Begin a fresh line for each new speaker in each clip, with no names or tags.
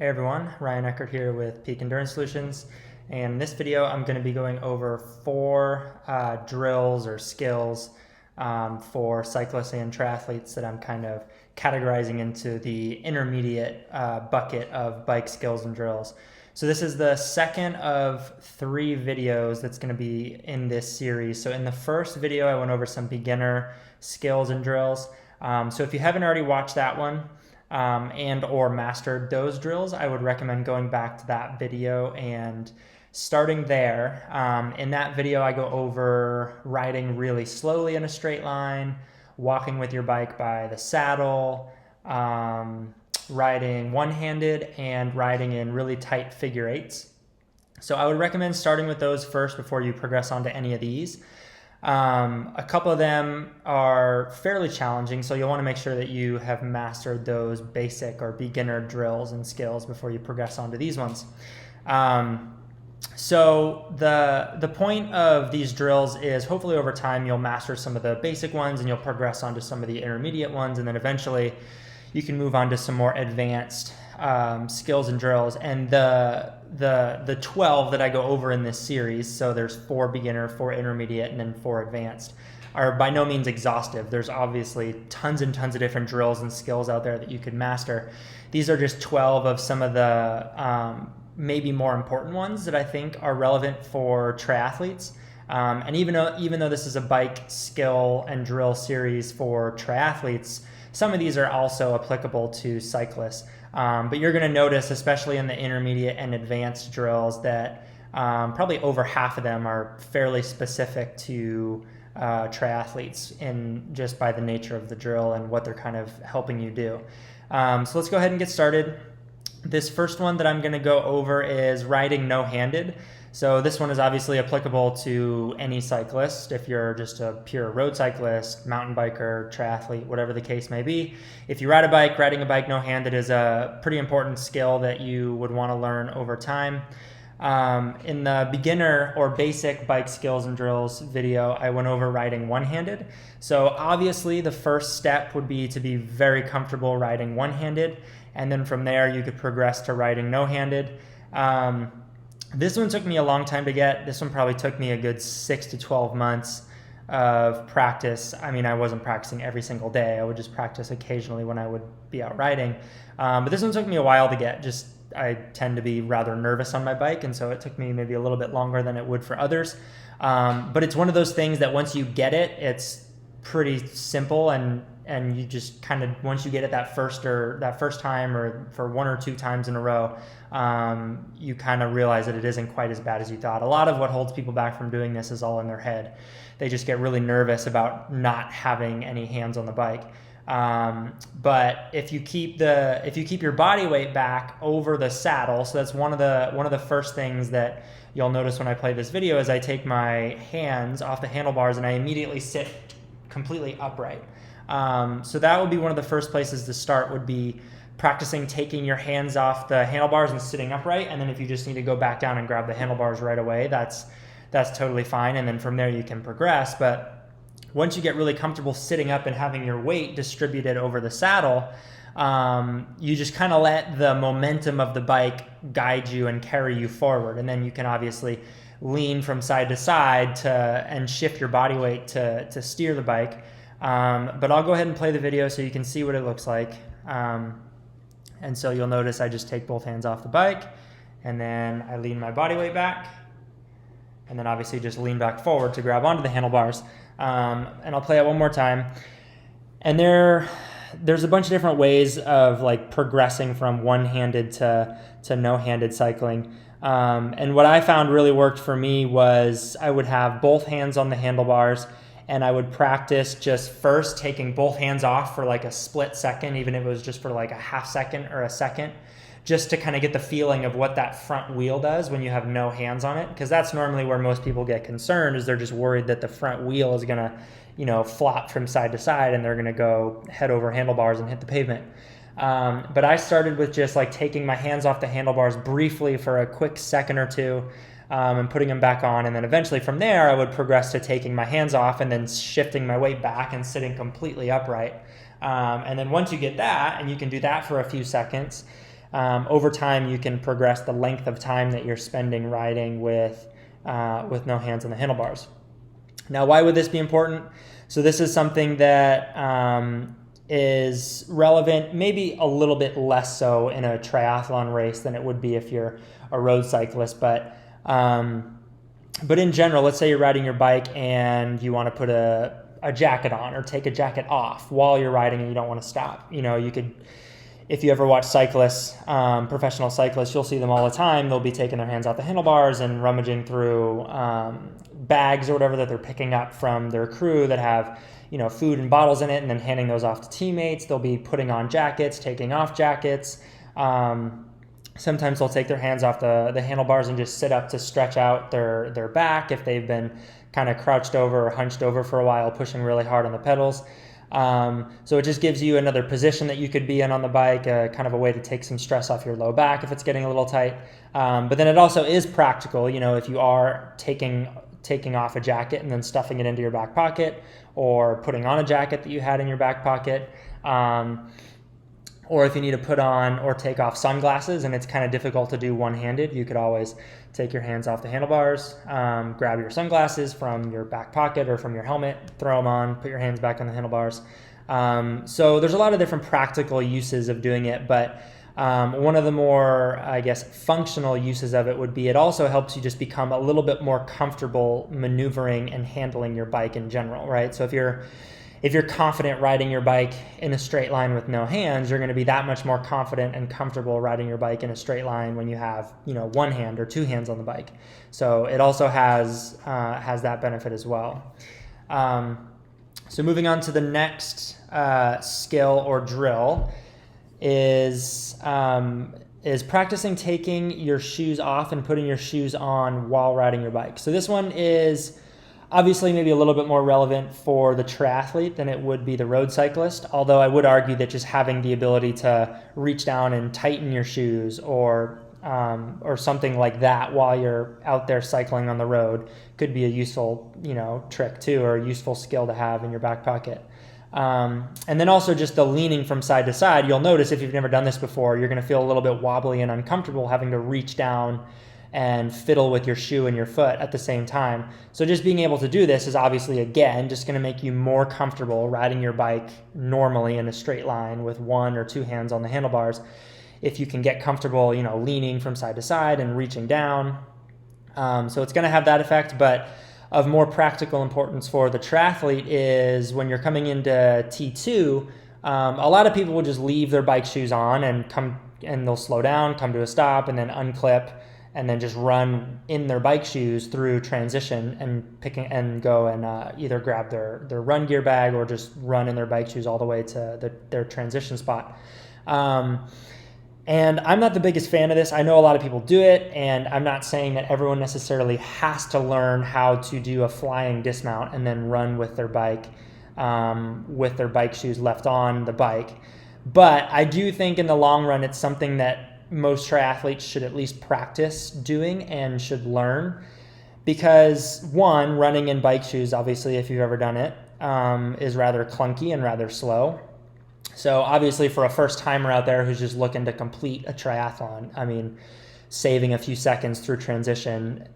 Hey everyone, Ryan Eckert here with Peak Endurance Solutions, and in this video I'm going to be going over four drills or skills for cyclists and triathletes that I'm kind of categorizing into the intermediate bucket of bike skills and drills. So this is the second of three videos that's going to be in this series. So in the first video I went over some beginner skills and drills. So if you haven't already watched that one, and or mastered those drills, I would recommend going back to that video and starting there. In that video, I go over riding really slowly in a straight line, walking with your bike by the saddle, riding one-handed, and riding in really tight figure eights. So I would recommend starting with those first before you progress onto any of these. A couple of them are fairly challenging, so you'll want to make sure that you have mastered those basic or beginner drills and skills before you progress onto these ones. So the point of these drills is hopefully over time you'll master some of the basic ones and you'll progress onto some of the intermediate ones, and then eventually you can move on to some more advanced skills and drills. And the 12 that I go over in this series, so there's 4 beginner, 4 intermediate, and then 4 advanced, are by no means exhaustive. There's obviously tons and tons of different drills and skills out there that you could master. These are just 12 of some of the maybe more important ones that I think are relevant for triathletes. And even though this is a bike skill and drill series for triathletes, some of these are also applicable to cyclists. But you're going to notice, especially in the intermediate and advanced drills, that probably over half of them are fairly specific to triathletes in just by the nature of the drill and what they're kind of helping you do. So let's go ahead and get started. This first one that I'm going to go over is riding no-handed. So this one is obviously applicable to any cyclist. If you're just a pure road cyclist, mountain biker, triathlete, whatever the case may be. If you ride a bike, riding a bike no-handed is a pretty important skill that you would want to learn over time. In the beginner or basic bike skills and drills video, I went over riding one-handed. So obviously the first step would be to be very comfortable riding one-handed, and then from there you could progress to riding no-handed. This one took me a long time to get. This one probably took me a good 6 to 12 months of practice. I mean, I wasn't practicing every single day. I would just practice occasionally when I would be out riding. But this one took me a while to get. I tend to be rather nervous on my bike, and so it took me maybe a little bit longer than it would for others. But it's one of those things that once you get it, it's pretty simple, and you just kind of, once you get it that first time or for 1 or 2 times in a row, you kind of realize that it isn't quite as bad as you thought. A lot of what holds people back from doing this is all in their head. They just get really nervous about not having any hands on the bike. But if you keep your body weight back over the saddle, so that's one of the first things that you'll notice when I play this video, is I take my hands off the handlebars and I immediately sit completely upright. So that would be one of the first places to start, would be practicing taking your hands off the handlebars and sitting upright. And then if you just need to go back down and grab the handlebars right away, that's totally fine. And then from there you can progress. But once you get really comfortable sitting up and having your weight distributed over the saddle, you just kind of let the momentum of the bike guide you and carry you forward. And then you can obviously lean from side to side and shift your body weight to steer the bike. But I'll go ahead and play the video so you can see what it looks like. And so you'll notice I just take both hands off the bike, and then I lean my body weight back, and then obviously just lean back forward to grab onto the handlebars. And I'll play it one more time. And there's a bunch of different ways of like progressing from one-handed to no-handed cycling. And what I found really worked for me was I would have both hands on the handlebars, and I would practice just first taking both hands off for like a split second, even if it was just for like a half second or a second, just to kind of get the feeling of what that front wheel does when you have no hands on it. Because that's normally where most people get concerned, is they're just worried that the front wheel is gonna, flop from side to side and they're gonna go head over handlebars and hit the pavement. But I started with just like taking my hands off the handlebars briefly for a quick second or two, and putting them back on. And then eventually from there, I would progress to taking my hands off and then shifting my weight back and sitting completely upright. And then once you get that, and you can do that for a few seconds, over time you can progress the length of time that you're spending riding with no hands on the handlebars. Now, why would this be important? So this is something that is relevant, maybe a little bit less so in a triathlon race than it would be if you're a road cyclist. But in general, let's say you're riding your bike and you want to put a jacket on or take a jacket off while you're riding and you don't want to stop. You could, if you ever watch cyclists, professional cyclists, you'll see them all the time. They'll be taking their hands off the handlebars and rummaging through bags or whatever that they're picking up from their crew that have, food and bottles in it, and then handing those off to teammates. They'll be putting on jackets, taking off jackets. Sometimes they'll take their hands off the handlebars and just sit up to stretch out their back if they've been kind of crouched over or hunched over for a while, pushing really hard on the pedals. So it just gives you another position that you could be in on the bike, kind of a way to take some stress off your low back if it's getting a little tight. But then it also is practical, if you are taking off a jacket and then stuffing it into your back pocket, or putting on a jacket that you had in your back pocket, or if you need to put on or take off sunglasses and it's kind of difficult to do one-handed, you could always take your hands off the handlebars, grab your sunglasses from your back pocket or from your helmet, throw them on, put your hands back on the handlebars. So there's a lot of different practical uses of doing it, but one of the more, functional uses of it would be it also helps you just become a little bit more comfortable maneuvering and handling your bike in general, right? So if you're confident riding your bike in a straight line with no hands, you're going to be that much more confident and comfortable riding your bike in a straight line when you have, one hand or two hands on the bike. So it also has that benefit as well. So moving on to the next skill or drill is practicing taking your shoes off and putting your shoes on while riding your bike. So this one is obviously maybe a little bit more relevant for the triathlete than it would be the road cyclist, although I would argue that just having the ability to reach down and tighten your shoes or something like that while you're out there cycling on the road could be a useful, trick too, or a useful skill to have in your back pocket. And then also just the leaning from side to side. You'll notice if you've never done this before, you're going to feel a little bit wobbly and uncomfortable having to reach down and fiddle with your shoe and your foot at the same time. So just being able to do this is obviously, again, just going to make you more comfortable riding your bike normally in a straight line with one or two hands on the handlebars. If you can get comfortable, leaning from side to side and reaching down. So it's going to have that effect, but of more practical importance for the triathlete is when you're coming into T2, a lot of people will just leave their bike shoes on and they'll slow down, come to a stop, and then unclip, and then just run in their bike shoes through transition and go and either grab their run gear bag or just run in their bike shoes all the way to their transition spot. And I'm not the biggest fan of this. I know a lot of people do it, and I'm not saying that everyone necessarily has to learn how to do a flying dismount and then run with their bike shoes left on the bike. But I do think in the long run, it's something that most triathletes should at least practice doing and should learn. Because one, running in bike shoes, obviously, if you've ever done it, is rather clunky and rather slow. So obviously for a first timer out there who's just looking to complete a triathlon, saving a few seconds through transition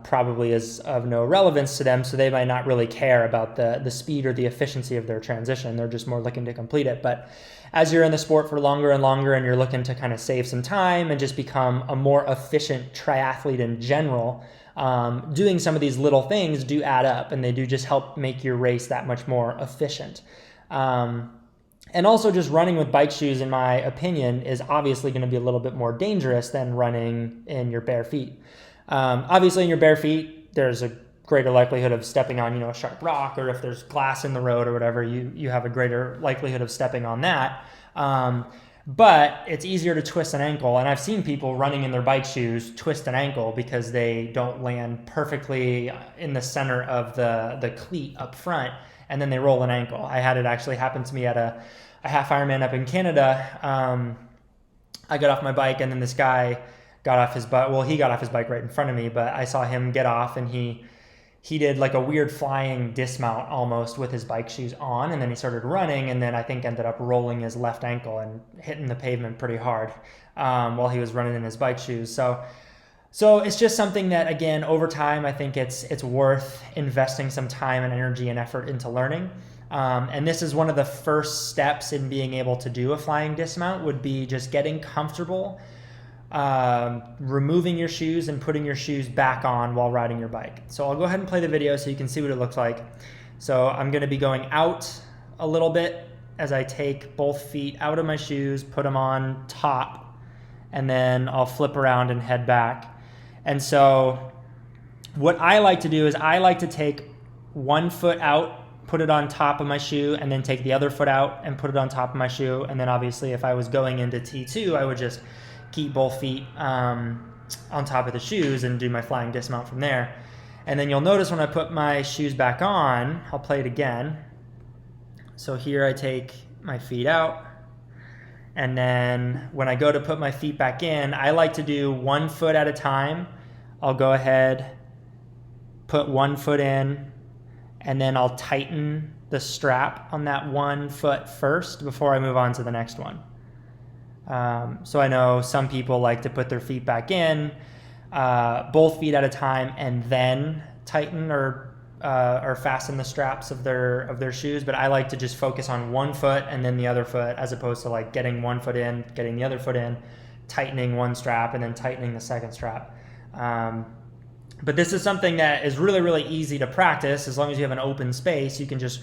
probably is of no relevance to them. So they might not really care about the speed or the efficiency of their transition. They're just more looking to complete it. But as you're in the sport for longer and longer and you're looking to kind of save some time and just become a more efficient triathlete in general, doing some of these little things do add up, and they do just help make your race that much more efficient. And also just running with bike shoes, in my opinion, is obviously going to be a little bit more dangerous than running in your bare feet. Obviously in your bare feet, there's a greater likelihood of stepping on, a sharp rock, or if there's glass in the road or whatever, you have a greater likelihood of stepping on that. But it's easier to twist an ankle. And I've seen people running in their bike shoes twist an ankle because they don't land perfectly in the center of the cleat up front, and then they roll an ankle. I had it actually happen to me at a half Ironman up in Canada. I got off my bike, and then this guy got off his bike. Well, he got off his bike right in front of me, but I saw him get off, and he he did like a weird flying dismount almost with his bike shoes on, and then he started running, and then I think ended up rolling his left ankle and hitting the pavement pretty hard while he was running in his bike shoes. So it's just something that, again, over time, I think it's worth investing some time and energy and effort into learning. And this is one of the first steps in being able to do a flying dismount, would be just getting comfortable, removing your shoes and putting your shoes back on while riding your bike. So I'll go ahead and play the video so you can see what it looks like. So I'm going to be going out a little bit as I take both feet out of my shoes, put them on top, and then I'll flip around and head back. And so what I like to do is I like to take one foot out, put it on top of my shoe, and then take the other foot out and put it on top of my shoe. And then obviously if I was going into T2, I would just keep both feet on top of the shoes and do my flying dismount from there. And then you'll notice when I put my shoes back on, I'll play it again. So here I take my feet out, and then when I go to put my feet back in, I like to do 1 foot at a time. I'll go ahead, put 1 foot in, and then I'll tighten the strap on that 1 foot first before I move on to the next one. So I know some people like to put their feet back in, both feet at a time, and then tighten or fasten the straps of their shoes. But I like to just focus on 1 foot and then the other foot, as opposed to like getting 1 foot in, getting the other foot in, tightening one strap, and then tightening the second strap. But this is something that is really, really easy to practice. As long as you have an open space, you can just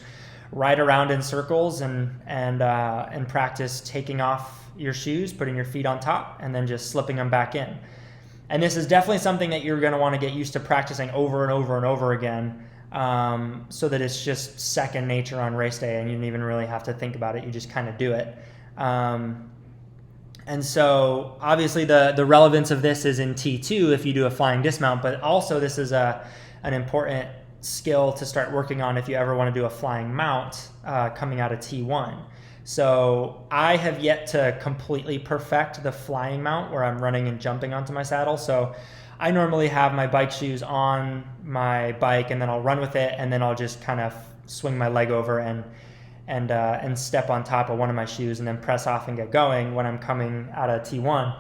ride around in circles and practice taking off your shoes, putting your feet on top, and then just slipping them back in. And this is definitely something that you're going to want to get used to practicing over and over and over again, so that it's just second nature on race day, and you don't even really have to think about it. You just kind of do it. And so obviously the relevance of this is in T2 if you do a flying dismount, but also this is an important skill to start working on if you ever want to do a flying mount coming out of T1. So I have yet to completely perfect the flying mount where I'm running and jumping onto my saddle. So I normally have my bike shoes on my bike, and then I'll run with it, and then I'll just kind of swing my leg over and step on top of one of my shoes and then press off and get going when I'm coming out of T1.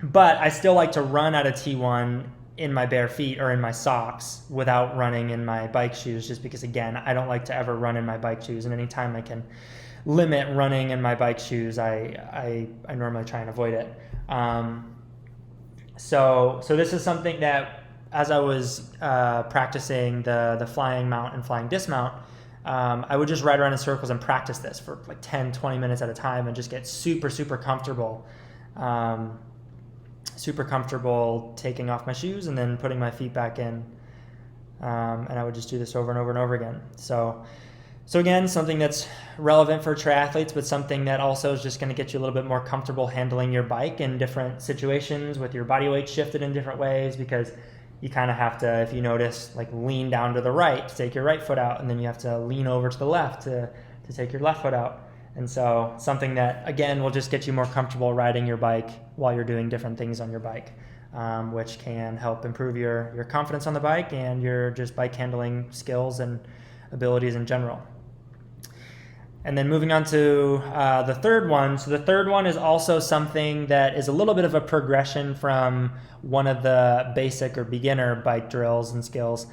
But I still like to run out of T1 in my bare feet or in my socks without running in my bike shoes, just because, again, I don't like to ever run in my bike shoes, and anytime I can limit running in my bike shoes, I normally try and avoid it. So this is something that, as I was practicing the flying mount and flying dismount, I would just ride around in circles and practice this for like 10, 20 minutes at a time and just get super, super comfortable. Super comfortable taking off my shoes and then putting my feet back in. And I would just do this over and over and over again. So again, something that's relevant for triathletes, but something that also is just going to get you a little bit more comfortable handling your bike in different situations with your body weight shifted in different ways, because you kind of have to, if you notice, like lean down to the right to take your right foot out, and then you have to lean over to the left to take your left foot out. And so something that, again, will just get you more comfortable riding your bike while you're doing different things on your bike, which can help improve your confidence on the bike and your just bike handling skills and abilities in general. And then moving on to the third one. So the third one is also something that is a little bit of a progression from one of the basic or beginner bike drills and skills.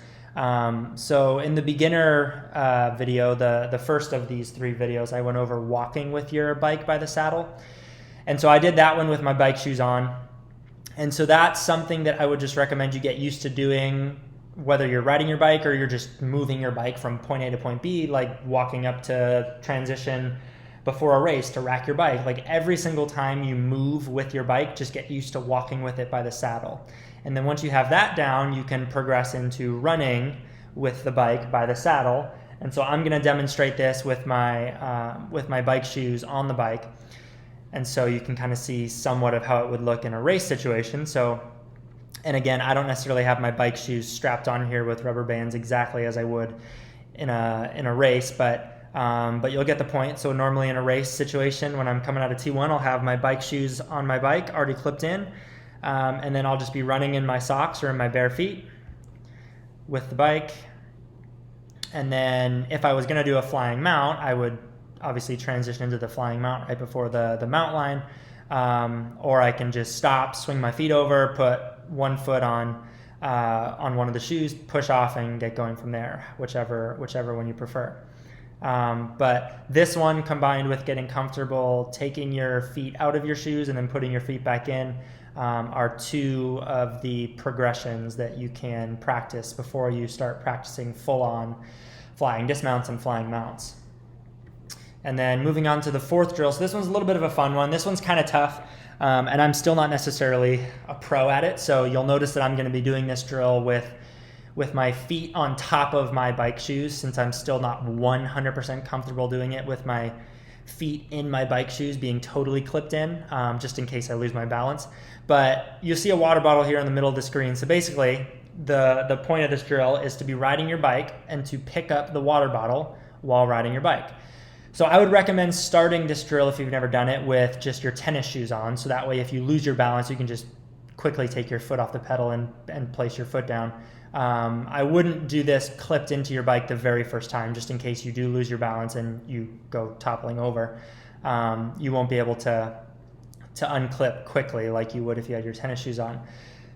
So in the beginner video, the first of these 3 videos, I went over walking with your bike by the saddle. And so I did that one with my bike shoes on. And so that's something that I would just recommend you get used to doing, whether you're riding your bike or you're just moving your bike from point A to point B, like walking up to transition before a race to rack your bike. Like every single time you move with your bike, just get used to walking with it by the saddle. And then once you have that down, you can progress into running with the bike by the saddle. And so I'm going to demonstrate this with my bike shoes on the bike. And so you can kind of see somewhat of how it would look in a race situation. So, and again, I don't necessarily have my bike shoes strapped on here with rubber bands exactly as I would in a race, but you'll get the point. So normally in a race situation, when I'm coming out of T1, I'll have my bike shoes on my bike already clipped in. And then I'll just be running in my socks or in my bare feet. with the bike. And then if I was going to do a flying mount, I would obviously transition into the flying mount right before the mount line. Or I can just stop, swing my feet over, put one foot on one of the shoes, push off, and get going from there, whichever one you prefer. But this one, combined with getting comfortable, taking your feet out of your shoes and then putting your feet back in, are two of the progressions that you can practice before you start practicing full-on flying dismounts and flying mounts. And then moving on to the fourth drill. So this one's a little bit of a fun one. This one's kind of tough, and I'm still not necessarily a pro at it. So you'll notice that I'm going to be doing this drill with my feet on top of my bike shoes, since I'm still not 100% comfortable doing it with my feet in my bike shoes being totally clipped in, just in case I lose my balance. But you'll see a water bottle here in the middle of the screen. So basically, the point of this drill is to be riding your bike and to pick up the water bottle while riding your bike. So I would recommend starting this drill, if you've never done it, with just your tennis shoes on. So that way, if you lose your balance, you can just quickly take your foot off the pedal and place your foot down. I wouldn't do this clipped into your bike the very first time, just in case you do lose your balance and you go toppling over. You won't be able to unclip quickly like you would if you had your tennis shoes on.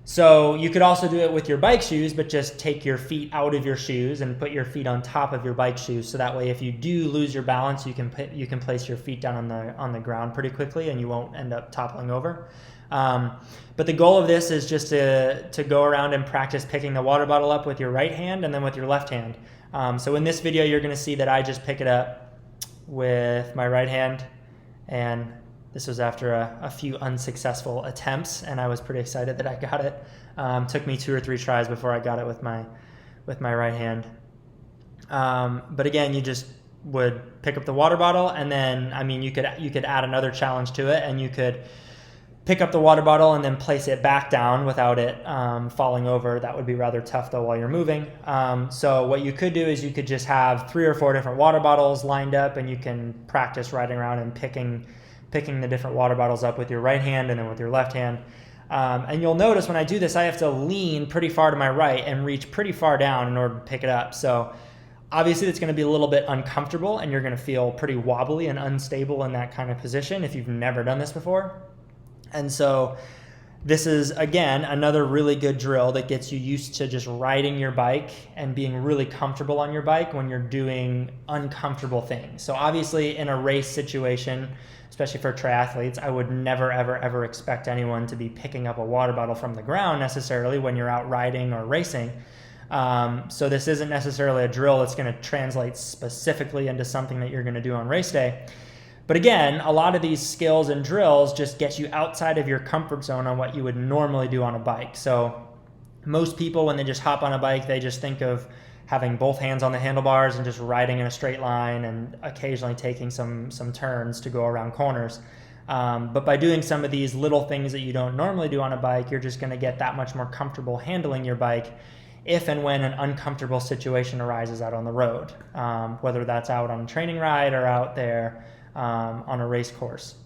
So you could also do it with your bike shoes, but just take your feet out of your shoes and put your feet on top of your bike shoes. So that way, if you do lose your balance, you can place your feet down on the ground pretty quickly, and you won't end up toppling over. But the goal of this is just to go around and practice picking the water bottle up with your right hand and then with your left hand. So in this video, you're going to see that I just pick it up with my right hand, and this was after a few unsuccessful attempts, and I was pretty excited that I got it. Took me 2 or 3 tries before I got it with my right hand. But again, you just would pick up the water bottle, and then, I mean, you could add another challenge to it, and you could pick up the water bottle and then place it back down without it falling over. That would be rather tough though while you're moving. So what you could do is you could just have 3 or 4 different water bottles lined up, and you can practice riding around and picking the different water bottles up with your right hand and then with your left hand. And you'll notice when I do this, I have to lean pretty far to my right and reach pretty far down in order to pick it up. So obviously it's going to be a little bit uncomfortable, and you're going to feel pretty wobbly and unstable in that kind of position if you've never done this before. And so this is, again, another really good drill that gets you used to just riding your bike and being really comfortable on your bike when you're doing uncomfortable things. So obviously in a race situation, especially for triathletes, I would never, ever, ever expect anyone to be picking up a water bottle from the ground necessarily when you're out riding or racing. So this isn't necessarily a drill that's going to translate specifically into something that you're going to do on race day. But again, a lot of these skills and drills just get you outside of your comfort zone on what you would normally do on a bike. So most people, when they just hop on a bike, they just think of having both hands on the handlebars and just riding in a straight line and occasionally taking some turns to go around corners. But by doing some of these little things that you don't normally do on a bike, you're just going to get that much more comfortable handling your bike if and when an uncomfortable situation arises out on the road, whether that's out on a training ride or out there on a race course.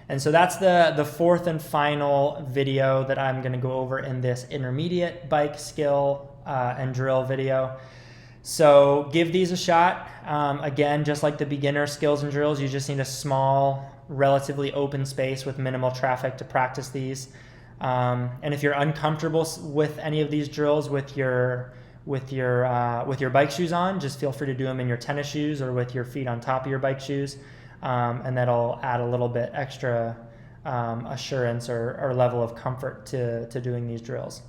And so that's the fourth and final video that I'm going to go over in this intermediate bike skill and drill video. So give these a shot. Again, just like the beginner skills and drills, you just need a small, relatively open space with minimal traffic to practice these. And if you're uncomfortable with any of these drills with your bike shoes on, just feel free to do them in your tennis shoes or with your feet on top of your bike shoes, and that'll add a little bit extra assurance or level of comfort to doing these drills.